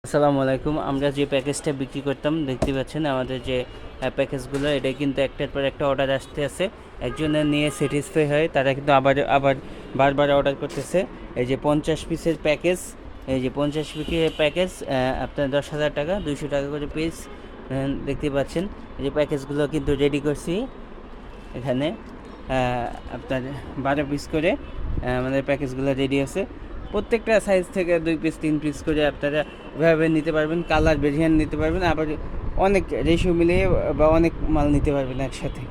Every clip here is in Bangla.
আসসালামু আলাইকুম। আমরা যে প্যাকেজটা বিক্রি করতাম দেখতে পাচ্ছেন আমাদের যে প্যাকেজগুলো, এটা কিন্তু একটার পর একটা অর্ডার আসতে আছে। একজনের নিয়ে স্যাটিসফাই হয়, তারা কিন্তু আবার বারবার অর্ডার করতেছে। এই যে 50 পিসের প্যাকেজ, এই যে 50 পিসের প্যাকেজ আপনার 10,000 টাকা, 200 টাকা করে পিস দেখতে পাচ্ছেন। এই যে প্যাকেজগুলো কিন্তু রেডি করছি এখানে, আপনার 12 পিস করে আমাদের প্যাকেজগুলো রেডি আছে। প্রত্যেকটা সাইজ থেকে 2 পিস 3 পিস করে আপনারা এভাবে নিতে পারবেন, কালার ভেরিয়েন্ট নিতে পারবেন, আবার অনেক রেশিও মিলিয়ে বা অনেক মাল নিতে পারবেন একসাথে।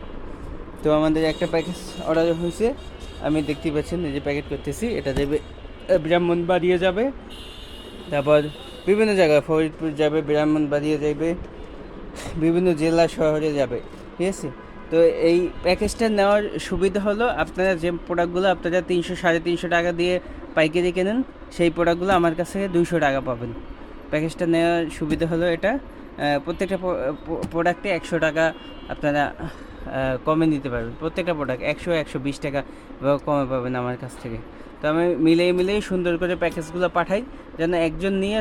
তো আমাদের একটা প্যাকেজ অর্ডার হয়েছে, আমি দেখতে পাচ্ছেন এই যে প্যাকেট করতেছি, এটা যাবে ব্রাহ্মণবাড়িয়া যাবে, তারপর বিভিন্ন জায়গায় ফরিদপুর যাবে, ব্রাহ্মণবাড়িয়া যাবে, বিভিন্ন জেলা শহরে যাবে, ঠিক আছে। তো এই প্যাকেজটা নেওয়ার সুবিধা হলো, আপনারা যে প্রোডাক্টগুলো আপনারা 300-350 টাকা দিয়ে পাইকারি কেনেন, সেই প্রোডাক্টগুলো আমার কাছে 200 টাকা পাবেন। প্যাকেজটা নেওয়ার সুবিধা হলো এটা, প্রত্যেকটা প্রোডাক্টে 100 টাকা আপনারা কমে নিতে পারবেন। প্রত্যেকটা প্রোডাক্ট 100-120 টাকা কমে পাবেন আমার কাছ থেকে। তো আমি মিলিয়ে সুন্দর করে প্যাকেজগুলো পাঠাই, যেন একজন নিয়ে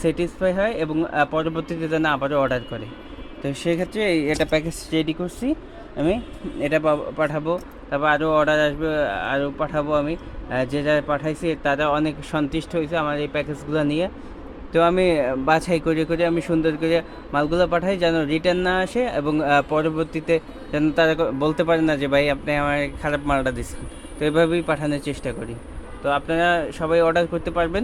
স্যাটিসফাই হয় এবং পরবর্তীতে যেন আবারও অর্ডার করে। তো সেক্ষেত্রে এটা প্যাকেজ রেডি করছি আমি, এটা পাঠাবো। তারপর আরও অর্ডার আসবে, আরও পাঠাবো আমি। যে যারা পাঠাইছি তারা অনেক সন্তুষ্ট হয়েছে আমার এই প্যাকেজগুলো নিয়ে। তো আমি বাছাই করে আমি সুন্দর করে মালগুলো পাঠাই, যেন রিটার্ন না আসে এবং পরবর্তীতে যেন তারা বলতে পারে না যে ভাই আপনি আমার খারাপ মালটা দিচ্ছেন। তো এভাবেই পাঠানোর চেষ্টা করি। তো আপনারা সবাই অর্ডার করতে পারবেন,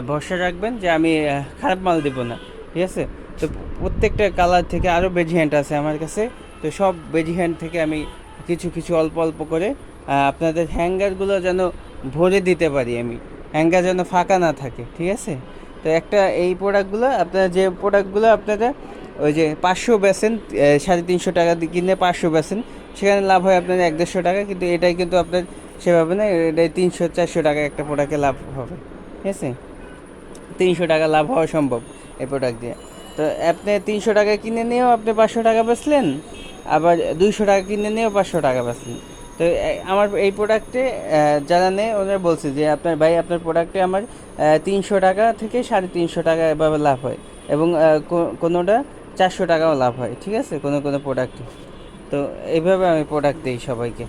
ভরসা রাখবেন যে আমি খারাপ মাল দেবো না, ঠিক আছে। তো প্রত্যেকটা কালার থেকে আরও ভেরিয়েন্ট আছে আমার কাছে। তো সব ভেরিয়েন্ট থেকে আমি কিছু অল্প অল্প করে আপনাদের হ্যাঙ্গারগুলো যেন ভরে দিতে পারি, আমি হ্যাঙ্গার যেন ফাঁকা না থাকে, ঠিক আছে। তো একটা এই প্রোডাক্টগুলো আপনারা, যে প্রোডাক্টগুলো আপনারা ওই যে 500 বেচেন, 350 টাকা দিয়ে কিনে 500 বেচেন, সেখানে লাভ হয় আপনার 150 টাকা, কিন্তু এটাই কিন্তু আপনার সেভাবে না, এটাই 300-400 টাকা একটা প্রোডাক্টে লাভ হবে, ঠিক আছে। 300 টাকা লাভ হওয়া সম্ভব এই প্রোডাক্ট দিয়ে। তো আপনি 300 টাকা কিনে নিয়েও আপনি 500 টাকা বেচলেন, আবার 200 টাকা কিনে নিয়েও 500 টাকা বেচলেন। তো আমার এই প্রোডাক্টে যারা নেয় ওরা বলছে যে আপনার ভাই আপনার প্রোডাক্টে আমার 300 টাকা থেকে 350 টাকা এভাবে লাভ হয়, এবং কোনোটা 400 টাকাও লাভ হয়, ঠিক আছে, কোনো প্রোডাক্টে। তো এইভাবে আমি প্রোডাক্ট দিই সবাইকে।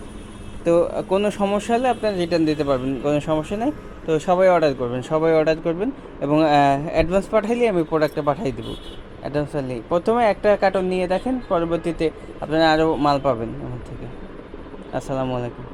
তো কোনো সমস্যা হলে আপনারা রিটার্ন দিতে পারবেন, কোনো সমস্যা নেই। তো সবাই অর্ডার করবেন এবং অ্যাডভান্স পাঠাইলে আমি প্রোডাক্টটা পাঠিয়ে দেবো। অ্যাডভান্স পাঠালেই প্রথমে একটা কার্টন নিয়ে দেখেন, পরবর্তীতে আপনারা আরও মাল পাবেন আমার থেকে। আসসালামু আলাইকুম।